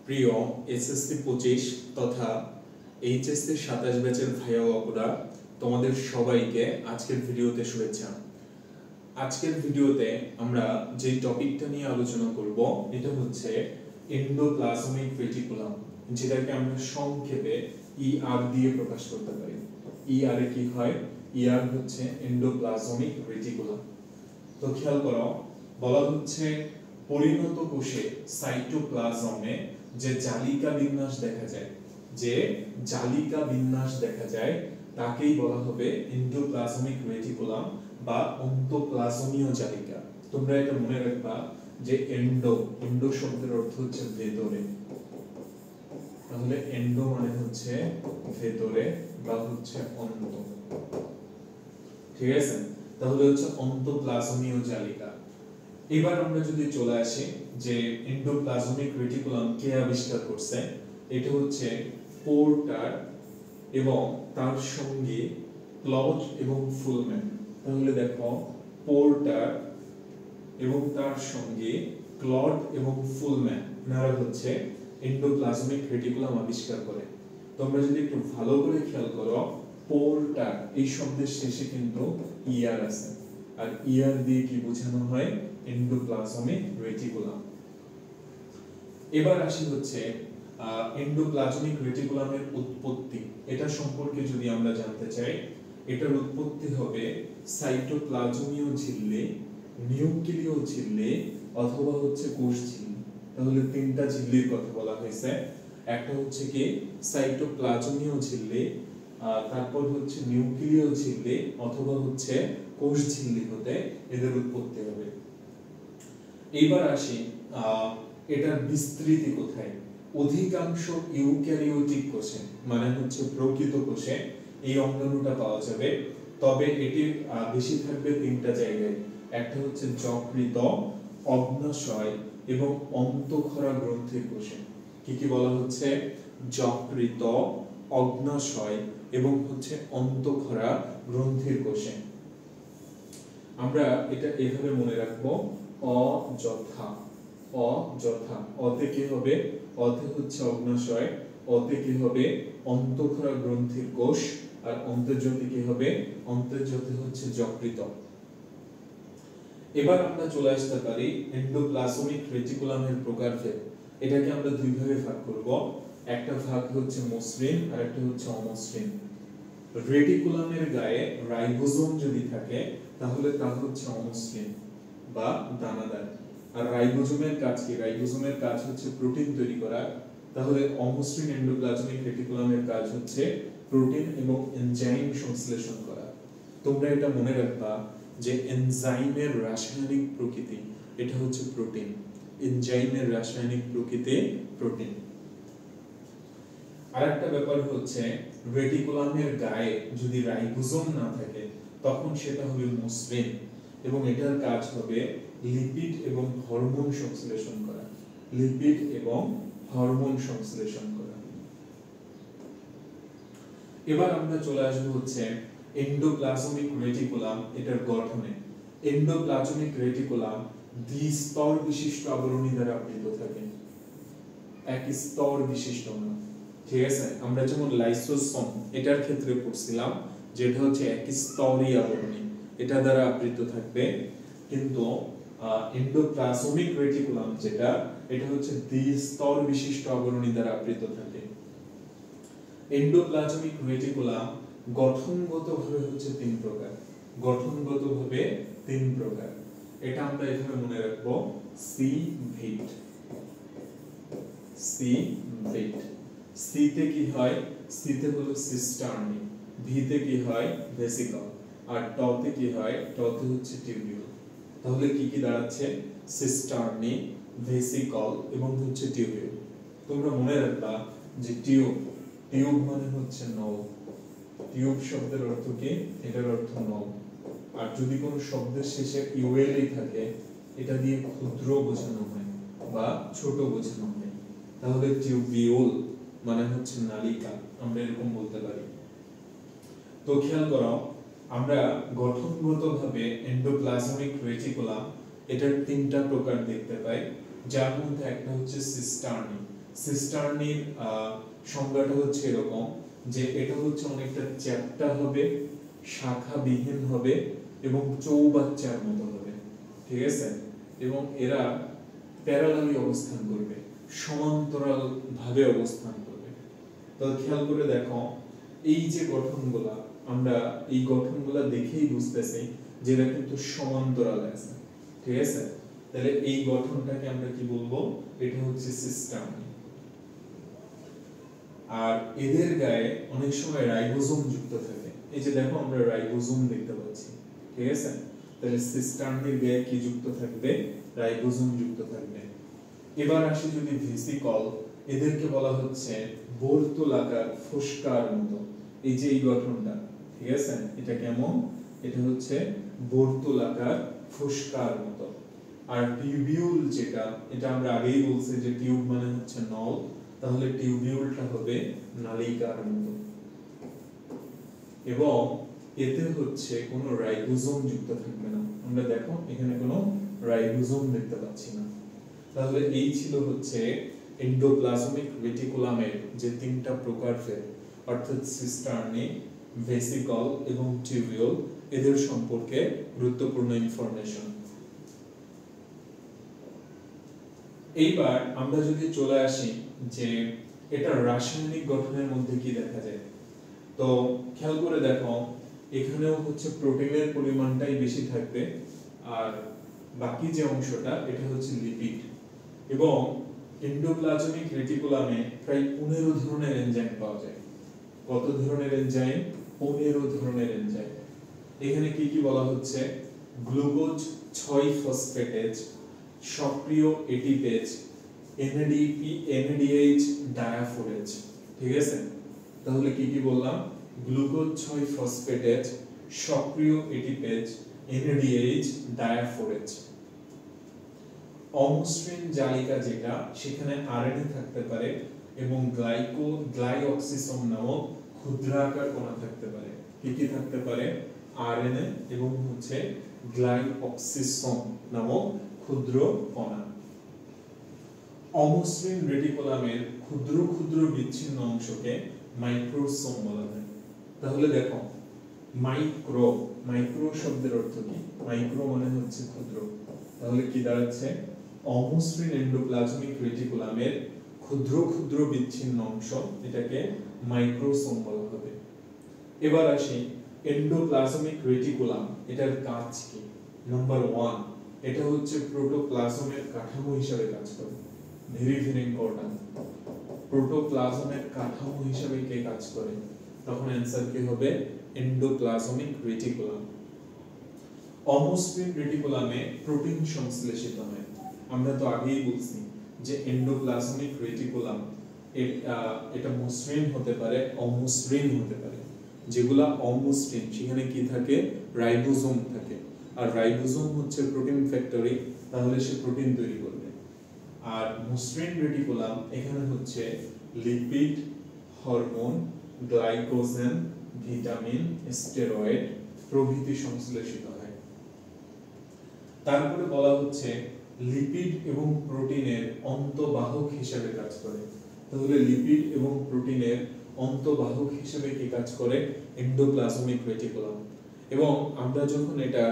প্রিয় এসএসসি 25 তথা এইচএসসি 27 ব্যাচের ভাইয়া ও আপুরা, তোমাদের সবাইকে আজকের ভিডিওতে শুভেচ্ছা। আজকের ভিডিওতে আমরা যে টপিকটা নিয়ে আলোচনা করব এটা হচ্ছে এন্ডোপ্লাজমিক রেটিকুলাম, যেটাকে আমরা সংক্ষেপে ইআর দিয়ে প্রকাশ করতে পারি। ইআর এ কি হয়? ইআর হচ্ছে এন্ডোপ্লাজমিক রেটিকুলাম। তো খেয়াল করো, বলা হচ্ছে পরিণত কোষে সাইটোপ্লাজমে যে জালিকা বিন্যাস দেখা যায় তাকেই বলা হবে এন্ডোপ্লাজমিক রেটিকুলাম বা অন্তঃপ্লাজমীয় জালিকা। তোমরা এটা মনে রাখবা যে এন্ডো শব্দের অর্থ হচ্ছে ভেতরে, তাহলে এন্ডো মানে হচ্ছে ভেতরে বা হচ্ছে অন্ত, ঠিক আছে? তাহলে হচ্ছে অন্তঃপ্লাজমীয় জালিকা। এবার আমরা যদি চলে আসি যে এন্ডোপ্লাজমিক রেটিকুলাম কে আবিষ্কার করছে, এটা হচ্ছে পোর্টার এবং তার সঙ্গে ক্লড এবং ফুলম্যান। তাহলে দেখো, পোর্টার এবং তার সঙ্গে ক্লড এবং ফুলম্যান এনারা হচ্ছে এন্ডোপ্লাজমিক রেটিকুলাম আবিষ্কার করে। তোমরা যদি একটু ভালো করে খেয়াল করো, পোর্টার এই শব্দের শেষে কিন্তু ইআর আছে, আর ইআর দিয়ে কি বোঝানো হয়? Endoplasmic reticulum. এবার আসি হচ্ছে এন্ডোপ্লাজমিক রেটিকুলামের উৎপত্তি। এটা সম্পর্কে যদি আমরা জানতে চাই, এটার উৎপত্তি হবে সাইটোপ্লাজমীয় ঝিল্লি, নিউক্লিয় ঝিল্লি অথবা হচ্ছে কোষ ঝিল্লি। তাহলে তিনটা ঝিল্লির কথা বলা হয়েছে। একটা হচ্ছে কি সাইটোপ্লাজমীয় ঝিল্লি, তারপর হচ্ছে নিউক্লিয় ঝিল্লি অথবা হচ্ছে কোষ ঝিল্লি হতে এদের উৎপত্তি হবে। এইবার আসি এটার বিস্তৃতি কোথায়। অধিকাংশ ইউক্যারিওটিক কোষে, মানে হচ্ছে প্রকৃত কোষে এই অঙ্গাণুটা পাওয়া যাবে, তবে এটি বেশি থাকবে তিনটা জায়গায়। একটা হচ্ছে যকৃত, অগ্ন্যাশয় এবং অন্তঃক্ষরা গ্রন্থির কোষে। কি কি বলা হচ্ছে? যকৃত, অগ্ন্যাশয় এবং হচ্ছে অন্তঃক্ষরা গ্রন্থির কোষে। আমরা এটা এভাবে মনে রাখবো, অযথা। অতে কি হবে? অতে হচ্ছে অগ্ন্যাশয়, অতে কি হবে? অন্তঃক্ষরা গ্রন্থির কোষ, আর অন্তর্জ্যোতি কি হবে? অন্তর্জ্যোতি হচ্ছে যকৃত। এবার আমরা চলে আসতে পারি এন্ডোপ্লাজমিক রেটিকুলামের প্রকারভেদ। এটাকে আমরা দুই ভাগে ভাগ করব। একটা ভাগ হচ্ছে মসৃণ আর একটা হচ্ছে অমসৃণ। রেটিকুলামের গায়ে রাইবোজোম যদি থাকে তাহলে তা হচ্ছে অমসৃণ বা দানাদার। আর রাইবোজোমের কাজ কি? রাইবোজোমের কাজ হচ্ছে প্রোটিন তৈরি করা। তাহলে অমসৃণ এন্ডোপ্লাজমিক রেটিকুলামের কাজ হচ্ছে প্রোটিন এবং এনজাইম সংশ্লেষণ করা। তোমরা এটা মনে রাখবা যে এনজাইমের রাসায়নিক প্রকৃতি এটা হচ্ছে প্রোটিন। এনজাইমের রাসায়নিক প্রকৃতি প্রোটিন। আরেকটা ব্যাপার হচ্ছে রেটিকুলামের গায়ে যদি রাইবোজোম না থাকে তখন সেটা হবে মসৃণ এবং এটার কাজ হবে লিপিড এবং হরমোন সংশ্লেষণ করা। লিপিড এবং হরমোন সংশ্লেষণ করা। এবার আমরা চলে আসবো হচ্ছে এন্ডোপ্লাজমিক রেটিকুলাম এটার গঠনে। এন্ডোপ্লাজমিক রেটিকুলাম দ্বিস্তর বিশিষ্ট আবরণী দ্বারা আবৃত থাকে, এক স্তর বিশিষ্ট না, ঠিক আছে? আমরা যেমন লাইসোসোম এটার ক্ষেত্রে পড়ছিলাম যেটা হচ্ছে এক স্তরী আবরণী, এটা দ্বারা আবৃত থাকবে। কিন্তু এন্ডোপ্লাজমিক রেটিকুলাম যেটা, এটা হচ্ছে দ্বিস্তর বিশিষ্ট আবরণী দ্বারা আবৃত থাকে। এন্ডোপ্লাজমিক রেটিকুলাম গঠনগতভাবে হচ্ছে তিন প্রকার। এটা আমরা এখানে মনে রাখবো, সি ভিট। সি তে কি হয়? সি তে হলো সিস্টার্নি, ভি তে কি হয়? ভেসিকল, আর ট তে কি হয়? ট তে হচ্ছে টিউবিউল। তাহলে কি কি দাঁড়াচ্ছে? সিস্টার্নি, ভেসিকল এবং হচ্ছে টিউবিউল। তোমরা মনে রাখবা যে টিউব মানে হচ্ছে নল। টিউব শব্দের অর্থ কি? এটার অর্থ নল। আর যদি কোনো শব্দের শেষে ইউএল থাকে এটা দিয়ে ক্ষুদ্র বোঝানো হয় বা ছোট বোঝানো হয়, তাহলে টিউবিউল মানে হচ্ছে নালিকা, আমরা এরকম বলতে পারি। তো খেয়াল করো, আমরা গঠনগতভাবে এন্ডোপ্লাজমিক রেটিকুলাম এটার তিনটা প্রকার দেখতে পাই, যার মধ্যে একটা হচ্ছে সিস্টার্নি। সিস্টার্নির সংজ্ঞাটা হচ্ছে এরকম যে এটা হচ্ছে অনেকটা চ্যাপ্টা হবে, শাখাবিহীন হবে এবং চৌবাচ্চার মতো হবে, ঠিক আছে? এবং এরা প্যারালালি অবস্থান করবে, সমান্তরাল ভাবে অবস্থান করবে। তো খেয়াল করে দেখো এই যে গঠনগুলা, আমরা এই গঠনগুলা দেখেই বুঝতেছি যে এরা কিন্তু সমান্তরাল আছে, ঠিক আছে? তাহলে এই গঠনটাকে আমরা কি বলবো? এটা হচ্ছে সিস্টার্নি। আর এদের গায়ে অনেক সময় রাইবোজোম যুক্ত থাকে। এই যে দেখো আমরা রাইবোজোম দেখতে পাচ্ছি, ঠিক আছে? তাহলে সিস্টার্নির গায়ে কি যুক্ত থাকবে? রাইবোজোম যুক্ত থাকবে। এবার আসি যদি ভেসিকল, এদেরকে বলা হচ্ছে বর্তুলাকার ফোস্কার মতো। এই যে এই গঠনটা, ঠিক আছে? এটা কেমন? এটা হচ্ছে বর্তুলাকার ফোস্কার মতো। আর টিউবিউল যেটা, এটা আমরা আগেই বলছি যে টিউব মানে হচ্ছে নল, তাহলে টিউবিউলটা হবে নালিকার মতো। এবং এতে হচ্ছে কোনো রাইবোজোম যুক্ত থাকবে না। আমরা দেখো এখানে কোনো রাইবোজোম দেখতে পাচ্ছি না। তাহলে এই ছিল হচ্ছে এন্ডোপ্লাজমিক রেটিকুলামের যে তিনটা প্রকারভেদ, অর্থাৎ সিস্টার্নি, ভেসিকল এবং টিউবিউল, এদের সম্পর্কে গুরুত্বপূর্ণ ইনফরমেশন। এইবার আমরা যদি চলে আসি যে এটা রাসায়নিক গঠনের মধ্যে কি দেখা যায়, তো খেয়াল করে দেখো এখানেও হচ্ছে প্রোটিনের পরিমাণটাই বেশি থাকবে, আর বাকি যে অংশটা এটা হচ্ছে লিপিড। এবং এন্ডোপ্লাজমিক রেটিকুলামে প্রায় 15 ধরনের এনজাইম পাওয়া যায়। কত ধরনের এনজাইম? 15 ধরনের এনজাইম। এখানে কি কি বলা হচ্ছে? গ্লুকোজ 6 ফসফেটেজ, সক্রিয় এটিপেজ, এনএডিপি, এনএডিএইচ ডায়াফোরেজ, ঠিক আছে? তাহলে কি কি বললাম? গ্লুকোজ 6 ফসফেটেজ, সক্রিয় এটিপেজ, এনএডিএইচ ডায়াফোরেজ। অমসৃণ জালিকা যেটা, সেখানে আরএনএ থাকতে পারে এবং গ্লাইঅক্সিসোম নামক ক্ষুদ্রাকার কণা থাকতে পারে। কি কি থাকতে পারে? আরএনএ এবং হচ্ছে গ্লাইঅক্সিসোম নামক ক্ষুদ্র কণা। অমসৃণ রেটিকুলামের ক্ষুদ্র ক্ষুদ্র বিচ্ছিন্ন অংশকে মাইক্রোসোম বলা হয়। তাহলে দেখো মাইক্রো, মাইক্রো শব্দের অর্থ কি? মাইক্রো মানে হচ্ছে ক্ষুদ্র। তাহলে কি দাঁড়াচ্ছে? অমসৃণ এন্ডোপ্লাজমিক রেটিকুলামের ক্ষুদ্র ক্ষুদ্র বিচ্ছিন্ন অংশ, এটাকে মাইক্রোসোম বলা হবে। এবার আসি এন্ডোপ্লাজমিক রেটিকুলাম, এটার কাজ কি? নাম্বার 1, এটা হচ্ছে প্রোটোপ্লাজমের কাঠামো হিসেবে কাজ করে। Very very important. প্রোটোপ্লাজমের কাঠামো হিসেবে কে কাজ করে? তখন অ্যানসার কি হবে? Endoplasmic reticulum. অমসৃণ রেটিকুলামে প্রোটিন সংশ্লেষিত হয়। আমরা তো আগেই বলছি যে এন্ডোপ্লাজমিক রেটিকুলাম এটা মসৃণ হতে পারে, অমসৃণ হতে পারে। যেগুলা অমসৃণ সেখানে কি থাকে? রাইবোজোম থাকে। আর রাইবোজোম হচ্ছে প্রোটিন ফ্যাক্টরি, তাহলে সে প্রোটিন তৈরি করবে। আর মসৃণ রেটিকুলাম এখানে হচ্ছে lipid, hormone, glycogen, vitamin, steroid প্রভৃতি সংশ্লেষিত হয়। তারপরে বলা হচ্ছে লিপিড এবং প্রোটিনের অন্তঃবাহক হিসেবে কাজ করে। তাহলে লিপিড এবং প্রোটিনের অন্তঃবাহক হিসেবে কি কাজ করে? Endoplasmic reticulum. এবং আমরা যখন এটা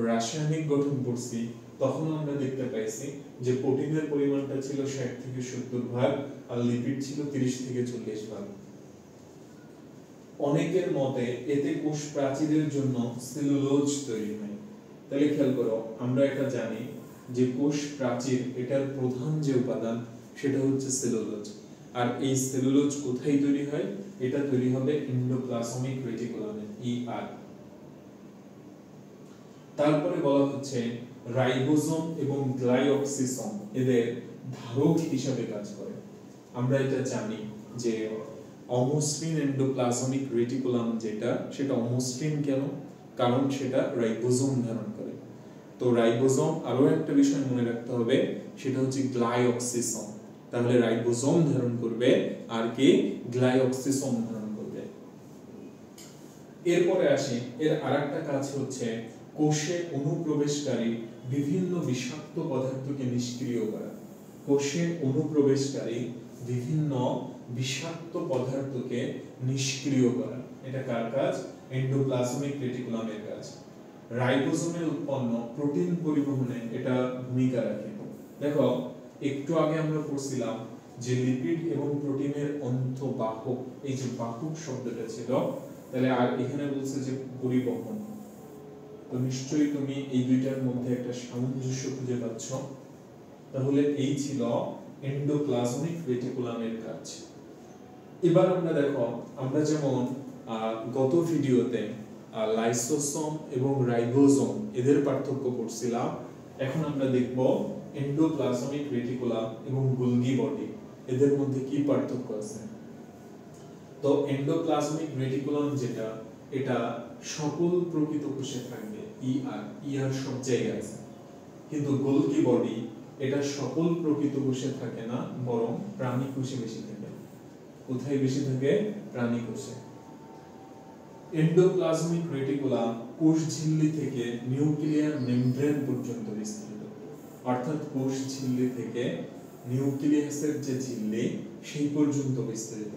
রাসায়নিক গঠন পড়ছি তখন আমরা দেখতে পাইছি যে প্রোটিনের পরিমাণটা ছিল 60 থেকে 70 ভাগ আর লিপিড ছিল 30 থেকে 40 ভাগ। অনেকের মতে এতে কোষ প্রাচীরের জন্য সেলুলোজ তৈরি হয়। তাহলে খেয়াল করো, আমরা এটা জানি যে কোষ প্রাচীর এটার প্রধান যে উপাদান সেটা হচ্ছে সেলুলোজ। আর এই সেলুলোজ কোথায় তৈরি হয়? এটা তৈরি হবে এন্ডোপ্লাজমিক রেটিকুলামে, ER। তারপরে বলা হচ্ছে রাইবোজোম এবং গ্লাইঅক্সিসোম এদের ধারক হিসেবে কাজ করে। আমরা এটা জানি যে অমসৃণ এন্ডোপ্লাজমিক রেটিকুলাম যেটা, সেটা অমসৃণ কেন? কারণ সেটা রাইবোজোম ধারণ করে। তো রাইবোজোম, আরো একটা বিষয় মনে রাখতে হবে, সেটা হচ্ছে গ্লাইঅক্সিসোম। তাহলে রাইবোজোম ধারণ করবে আর কি? গ্লাইঅক্সিসোম ধারণ করবে। এরপরে আসি, এর আরেকটা কাজ হচ্ছে কোষে অনুপ্রবেশকারী বিভিন্ন বিষাক্ত পদার্থকে নিষ্ক্রিয় করা। কোষে অনুপ্রবেশকারী বিভিন্ন বিষাক্ত পদার্থকে নিষ্ক্রিয় করা। এটা কার কাজ? এন্ডোপ্লাজমিক রেটিকুলামের কাজ। রাইবোজোমে উৎপন্ন প্রোটিন পরিবহনে এটা ভূমিকা রাখে। দেখো একটু আগে আমরা পড়ছিলাম যে লিপিড এবং প্রোটিনের অন্তঃবাহক, এই যে বাহক শব্দটা ছিল, তাহলে আর এখানে বলছে যে পরিবহন, তো নিশ্চয়ই তুমি এই দুইটার মধ্যে একটা সামঞ্জস্য খুঁজে পাচ্ছ। তাহলে এই ছিল এন্ডোপ্লাজমিক রেটিকুলামের কাজ। এবার আমরা দেখো, আমরা যেমন গত ভিডিওতে লাইসোসোম এবং রাইবোসোম এদের পার্থক্য পড়ছিলাম, এখন আমরা দেখব এন্ডোপ্লাজমিক রেটিকুলাম এবং গোলগি বডি এদের মধ্যে কি পার্থক্য আছে। তো এন্ডোপ্লাজমিক রেটিকুলাম যেটা, এটা সকল প্রকৃত কোষে থাকবে, ইআর সব জায়গায় আছে। কিন্তু গোলগি বডি এটা সকল প্রকৃত কোষে থাকে না, বরং প্রাণী কোষে বেশি থাকে। কোথায় বেশি থাকে? প্রাণী কোষে। এন্ডোপ্লাজমিক রেটিকুলাম কোষ ঝিল্লি থেকে নিউক্লিয়ার মেমব্রেন পর্যন্ত বিস্তৃত, অর্থাৎ কোষ ঝিল্লি থেকে নিউক্লিয়াসের যে ঝিল্লি সেই পর্যন্ত বিস্তৃত।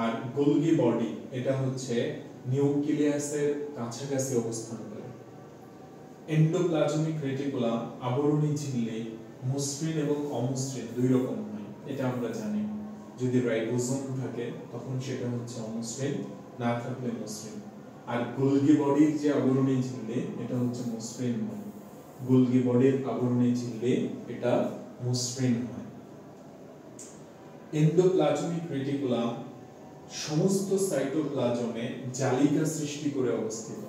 আর গোলগি বডি এটা হচ্ছে নিউক্লিয়াসের কাছাকাছি অবস্থান করে। এন্ডোপ্লাজমিক রেটিকুলাম আবরণী ঝিল্লি মসৃণ এবং অমসৃণ দুই রকম হয়, এটা আমরা জানি। যদি রাইবোসোম থাকে তখন সেটা হচ্ছে অমসৃণ, না থাকলে মসৃণ। আর গোলগি বডির যে আবরণী ঝিল্লি এটা হচ্ছে মসৃণ হয়। গোলগি বডির আবরণী ঝিল্লি এটা মসৃণ হয়। এন্ডোপ্লাজমিক রেটিকুলাম সমস্ত সাইটোপ্লাজমে জালিকা সৃষ্টি করে অবস্থিত,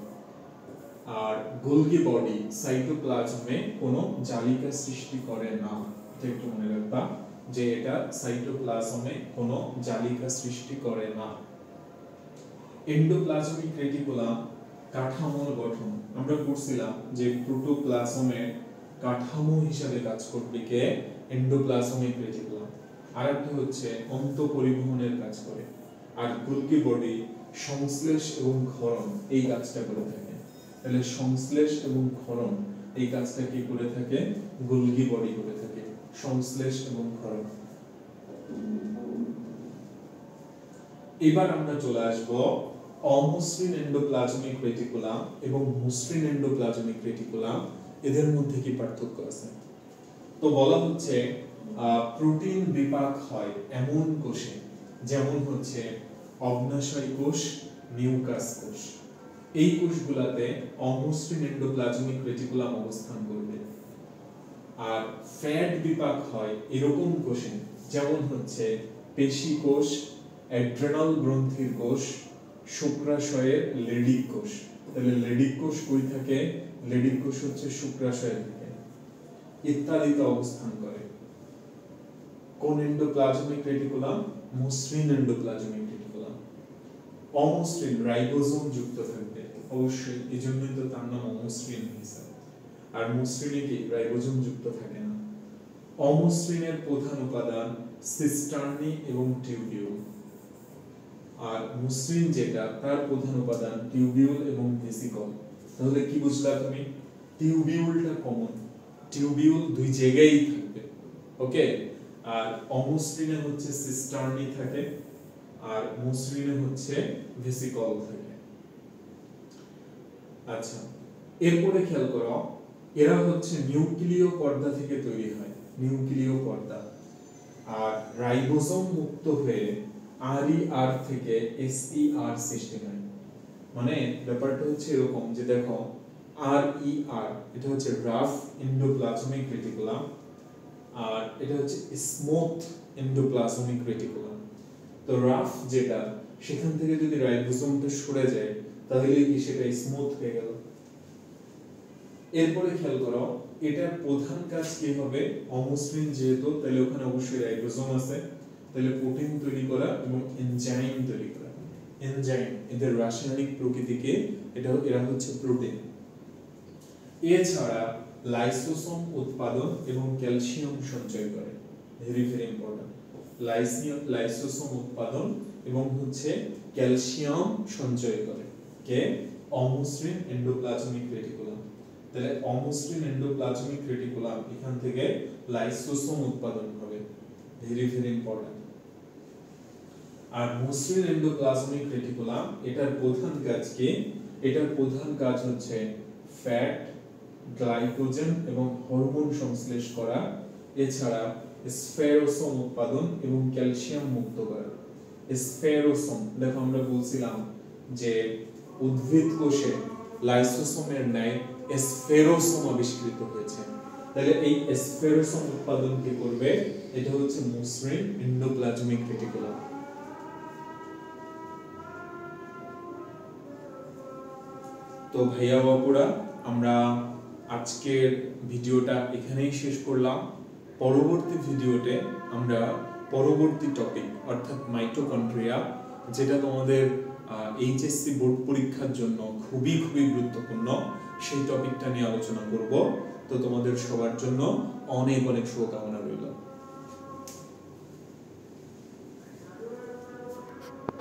আর গোলগি বডি সাইটোপ্লাজমে কোনো জালিকা সৃষ্টি করে না। এটা একটু মনে রাখবা যে এটা সাইটোপ্লাজমে কোনো জালিকা সৃষ্টি করে না। এন্ডোপ্লাজমিক রেটিকুলাম কাঠামোর গঠন আমরা পড়ছিলাম যে প্রোটোপ্লাজমের কাঠামো হিসাবে কাজ করবে কে? Endoplasmic reticulum. আরেকটা হচ্ছে অন্তঃপরিবহনের কাজ করে। আর গোলগি বডি সংশ্লেষ এবং ক্ষরণ এই কাজটা করে থাকে। তাহলে সংশ্লেষ এবং ক্ষরণ এই কাজটা কি করে থাকে? গোলগি বডি করে থাকে, সংশ্লেষ এবং ক্ষরণ। এবার আমরা চলে আসব অমসৃণ এন্ডোপ্লাজমিক রেটিকুলাম এবং মসৃণ এন্ডোপ্লাজমিক রেটিকুলাম এদের মধ্যে কি পার্থক্য আছে। তো বলা হচ্ছে প্রোটিন বিপাক হয় এমন কোষে, যেমন হচ্ছে অগ্নাশয় কোষ, নিউকাস কোষ। এই কোষগুলোতে অমসৃণ এন্ডোপ্লাজমিক রেটিকুলাম অবস্থান করবে। আর ফ্যাট বিপাক হয় এরকম কোষে, যেমন হচ্ছে পেশি কোষ, অ্যাড্রেনাল গ্রন্থির কোষ, শুক্রাশয়ের লেডিক কোষ। তাহলে লেডিক কোষ কই থাকে? লেডিক কোষ হচ্ছে শুক্রাশয়ে থাকে, ইত্যাদিতে অবস্থান করে। কোন এন্ডোপ্লাজমিক রেটিকুলাম? মসৃণ এন্ডোপ্লাজমিক রেটিকুলাম। অমসৃণ রাইবোসোম যুক্ত থাকবে অবশ্যই, এজন্যই তো তার নাম অমসৃণ হয়েছে। আর মসৃণে কি? রাইবোসোম যুক্ত থাকে না। অমসৃণের প্রধান উপাদান সিস্টার্নি এবং টিউবিউল। আর মসৃণ যেটা, তার প্রধান উপাদান টিউবিউল এবং ভেসিকল। তাহলে কি বুঝলা তুমি? টিউবিউলটা কমন, টিউবিউল দুই জায়গায় থাকবে, ওকে। আর অমসৃণে হচ্ছে সিস্টার্নি থাকে, আর মসৃণে হচ্ছে ভেসিকল থাকে। আচ্ছা, এরপরে খেয়াল করো, এরা হচ্ছে নিউক্লিয় পর্দা থেকে তৈরি হয়, নিউক্লিয় পর্দা। আর রাইবোসোম মুক্ত হয়ে আরইআর থেকে এসইআর সৃষ্টি হয়। মানে ব্যাপারটা হচ্ছে এরকম যে দেখো, আরইআর এটা হচ্ছে রাফ এন্ডোপ্লাজমিক রেটিকুলাম, আর এটা হচ্ছে স্মুথ এন্ডোপ্লাজমিক রেটিকুলাম। তো রাফ যেটা, সেখান থেকে যদি রাইবোসোমটা সরে যায় তাহলে কি সেটা স্মুথ হয়ে গেল। এরপরে খেয়াল করো, এটার প্রধান কাজ কি হবে? অমসৃণ যেহেতু, তাহলে ওখানে অবশ্যই রাইবোসোম আছে, তাহলে প্রোটিন তৈরি করা এবং এনজাইম তৈরি করা। এনজাইম এদের রাসায়নিক প্রকৃতিকে, এরা হচ্ছে প্রোটিন। এছাড়া লাইসোসোম উৎপাদন এবং ক্যালসিয়াম সঞ্চয় করে, ভেরি ভেরি ইম্পর্টেন্ট। লাইসোসোম উৎপাদন এবং হচ্ছে ক্যালসিয়াম সঞ্চয় করে কে? অমসৃণ এন্ডোপ্লাজমিক রেটিকুলাম। তাহলে অমসৃণ এন্ডোপ্লাজমিক রেটিকুলাম, এখান থেকে লাইসোসোম উৎপাদন হবে। Very very important. আর মসৃণ এন্ডোপ্লাজমিক রেটিকুলাম এটার প্রধান কাজ কি? এটার প্রধান কাজ হচ্ছে ফ্যাট, গ্লাইকোজেন এবং হরমোন সংশ্লেষ করা, এছাড়া স্ফেরোসোম উৎপাদন এবং ক্যালসিয়াম মুক্ত করা। স্ফেরোসোম, দেখো আমরা বলছিলাম যে উদ্ভিদ কোষে লাইসোসোমের ন্যায় স্ফেরোসোম আবিষ্কৃত হয়েছে। তাহলে এই স্ফেরোসোম উৎপাদন কি করবে? এটা হচ্ছে মসৃণ এন্ডোপ্লাজমিক রেটিকুলাম। তো ভাইয়া বাবুরা, আমরা আজকের ভিডিওটা এখানেই শেষ করলাম। পরবর্তী ভিডিওতে আমরা পরবর্তী টপিক অর্থাৎ মাইটোকন্ড্রিয়া, যেটা তোমাদের এইচএসসি বোর্ড পরীক্ষার জন্য খুবই খুবই গুরুত্বপূর্ণ, সেই টপিকটা নিয়ে আলোচনা করব। তো তোমাদের সবার জন্য অনেক অনেক শুভকামনা।